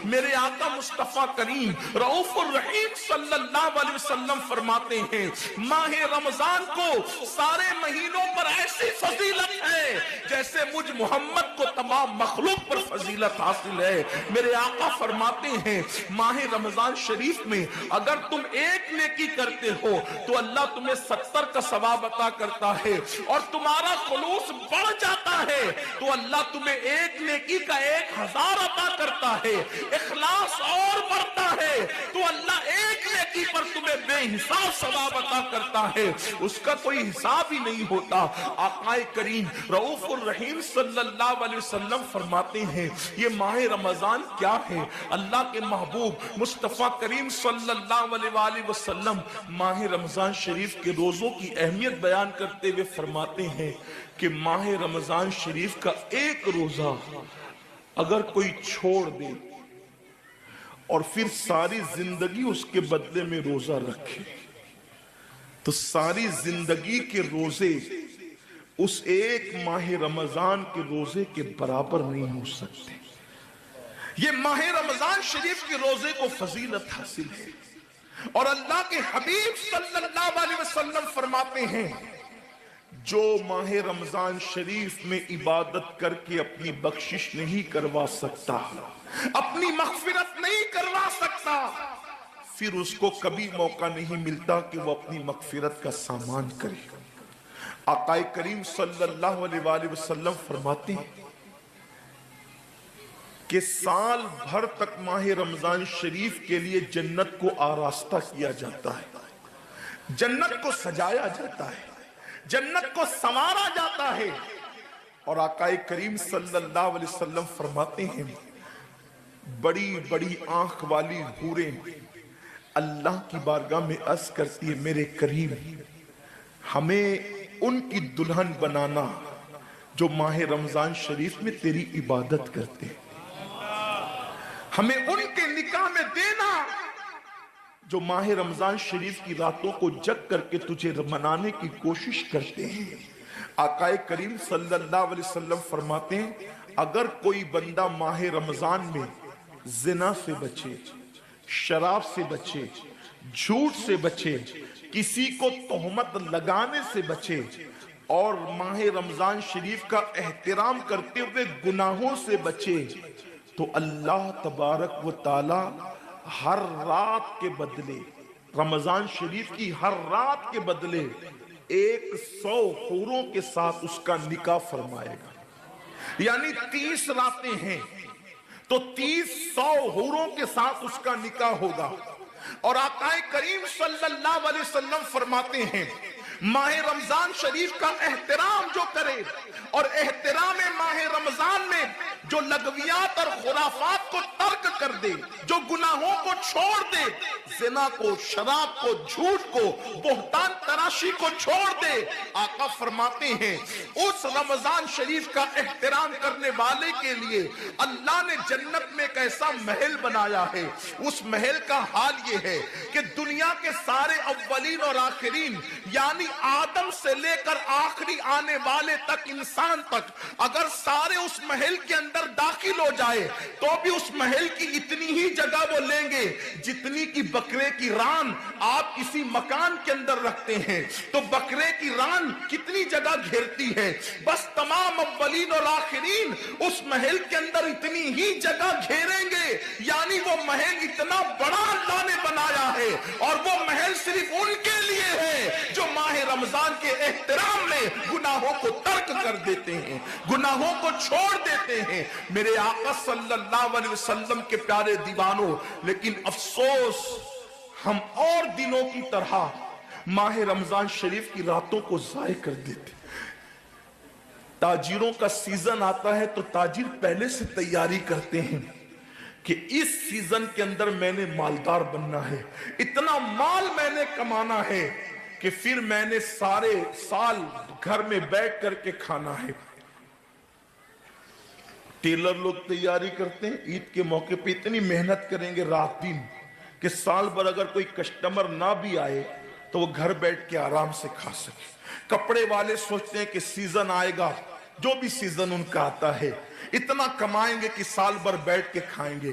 میرے آقا مصطفیٰ کریم رؤوف الرحیم صلی اللہ علیہ وسلم فرماتے ہیں ماہ رمضان کو سارے مہینوں پر ایسی فضیلت ہے جیسے مجھ محمد کو تمام مخلوق پر فضیلت حاصل ہے۔ میرے آقا فرماتے ہیں ماہ رمضان شریف میں اگر تم ایک نیکی کرتے ہو تو اللہ تمہیں 70 کا ثواب عطا کرتا ہے، اور تمہارا خلوص بڑھ جاتا ہے تو اللہ تمہیں ایک نیکی کا 1000 عطا کرتا ہے، اخلاص اور بڑھتا ہے تو اللہ ایک نیکی پر تمہیں بے حساب ثواب عطا کرتا ہے، اس کا کوئی حساب ہی نہیں ہوتا۔ آقا کریم رؤوف الرحیم صلی اللہ علیہ وسلم فرماتے ہیں یہ ماہ رمضان کیا ہے؟ اللہ کے محبوب مصطفیٰ کریم صلی اللہ علیہ وآلہ وسلم ماہ رمضان شریف کے روزوں کی اہمیت بیان کرتے ہوئے فرماتے ہیں کہ ماہ رمضان شریف کا ایک روزہ اگر کوئی چھوڑ دے اور پھر ساری زندگی اس کے بدلے میں روزہ رکھے تو ساری زندگی کے روزے اس ایک ماہ رمضان کے روزے کے برابر نہیں ہو سکتے۔ یہ ماہ رمضان شریف کے روزے کو فضیلت حاصل ہے، اور اللہ کے حبیب صلی اللہ علیہ وسلم فرماتے ہیں جو ماہ رمضان شریف میں عبادت کر کے اپنی بخشش نہیں کروا سکتا، اپنی مغفرت نہیں کروا سکتا، پھر اس کو کبھی موقع نہیں ملتا کہ وہ اپنی مغفرت کا سامان کرے۔ آقا کریم صلی اللہ علیہ وآلہ وسلم فرماتے ہیں کہ سال بھر تک ماہ رمضان شریف کے لیے جنت کو آراستہ کیا جاتا ہے، جنت کو سجایا جاتا ہے، جنت کو سنوارا جاتا ہے، اور آقا کریم صلی اللہ علیہ وسلم فرماتے ہیں بڑی بڑی آنکھ والی حوریں اللہ کی بارگاہ میں عرض کرتی ہے میرے کریم ہمیں ان کی دلہن بنانا جو ماہ رمضان شریف میں تیری عبادت کرتے ہیں، ہمیں ان کے نکاح میں دینا جو ماہ رمضان شریف کی راتوں کو جگ کر کے تجھے منانے کی کوشش کرتے ہیں۔ آقا کریم صلی اللہ علیہ وسلم فرماتے ہیں اگر کوئی بندہ ماہ رمضان میں زنا سے بچے، شراب سے بچے، جھوٹ سے بچے، کسی کو تہمت لگانے سے بچے، اور ماہ رمضان شریف کا احترام کرتے ہوئے گناہوں سے بچے، تو اللہ تبارک و تعالی ہر رات کے بدلے، رمضان شریف کی ہر رات کے بدلے 100 حوروں کے ساتھ اس کا نکاح فرمائے گا۔ یعنی 30 راتیں ہیں تو 100 حوروں کے ساتھ اس کا نکاح ہوگا۔ اور آقا کریم صلی اللہ علیہ وسلم فرماتے ہیں ماہ رمضان شریف کا احترام جو کرے اور احترام ماہ رمضان میں جو لغویات اور خرافات کو ترک کر دے، جو گناہوں کو چھوڑ دے، زنا کو، شراب کو، جھوٹ کو، بہتان تراشی کو چھوڑ دے، آقا فرماتے ہیں اس رمضان شریف کا احترام کرنے والے کے لیے اللہ نے جنت میں ایک ایسا محل بنایا ہے، اس محل کا حال یہ ہے کہ دنیا کے سارے اولین اور آخرین یعنی آدم سے لے کر آخری آنے والے تک، انسان تک، اگر سارے اس محل کے اندر داخل ہو جائے تو بھی اس محل کی اتنی ہی جگہ وہ لیں گے جتنی کی بکرے کی ران آپ کسی مکان کے اندر رکھتے ہیں، تو بکرے کی ران کتنی جگہ گھیرتی ہے، بس تمام اولین اور آخرین اس محل کے اندر اتنی ہی جگہ گھیریں گے، یعنی وہ محل اتنا بڑا اللہ نے بنایا ہے، اور وہ محل صرف ان کے لیے ہے جو ماہ رمضان کے احترام میں گناہوں کو ترک کر دیتے ہیں، گناہوں کو چھوڑ دیتے ہیں۔ میرے آقا صلی اللہ علیہ وسلم کے پیارے دیوانوں، لیکن افسوس ہم اور دنوں کی طرح ماہ رمضان شریف کی راتوں کو ضائع کر دیتے۔ تاجروں کا سیزن آتا ہے تو تاجر پہلے سے تیاری کرتے ہیں کہ اس سیزن کے اندر میں نے مالدار بننا ہے، اتنا مال میں نے کمانا ہے کہ پھر میں نے سارے سال گھر میں بیٹھ کر کے کھانا ہے۔ ٹیلر لوگ تیاری کرتے ہیں عید کے موقع پہ اتنی محنت کریں گے رات دن کہ سال بھر اگر کوئی کسٹمر نہ بھی آئے تو وہ گھر بیٹھ کے آرام سے کھا سکے۔ کپڑے والے سوچتے ہیں کہ سیزن آئے گا، جو بھی سیزن ان کا آتا ہے اتنا کمائیں گے کہ سال بھر بیٹھ کے کھائیں گے۔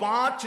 5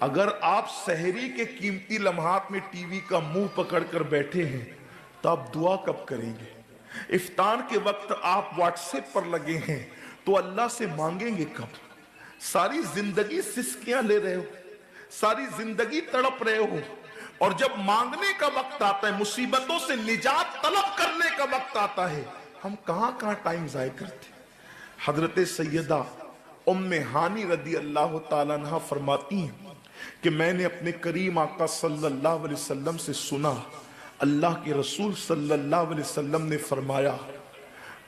اگر آپ سحری کے قیمتی لمحات میں ٹی وی کا منہ پکڑ کر بیٹھے ہیں تو آپ دعا کب کریں گے؟ افطار کے وقت آپ واٹس ایپ پر لگے ہیں تو اللہ سے مانگیں گے کب؟ ساری زندگی سسکیاں لے رہے ہو، ساری زندگی تڑپ رہے ہو، اور جب مانگنے کا وقت آتا ہے، مصیبتوں سے نجات طلب کرنے کا وقت آتا ہے، ہم کہاں ٹائم ضائع کرتے؟ حضرت سیدہ ام ہانی رضی اللہ تعالیٰ عنہ فرماتی ہیں کہ میں نے اپنے کریم آقا صلی اللہ علیہ وسلم سے سنا، اللہ کے رسول صلی اللہ علیہ وسلم نے فرمایا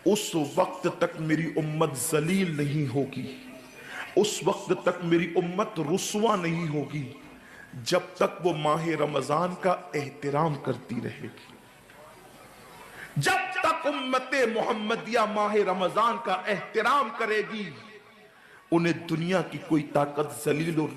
اس وقت تک میری امت ذلیل نہیں ہوگی، اس وقت تک میری امت رسوا نہیں ہوگی جب تک وہ ماہ رمضان کا احترام کرتی رہے گی۔ جب تک امت محمدیہ ماہ رمضان کا احترام کرے گی، انہیں دنیا کی کوئی طاقت ذلیل اور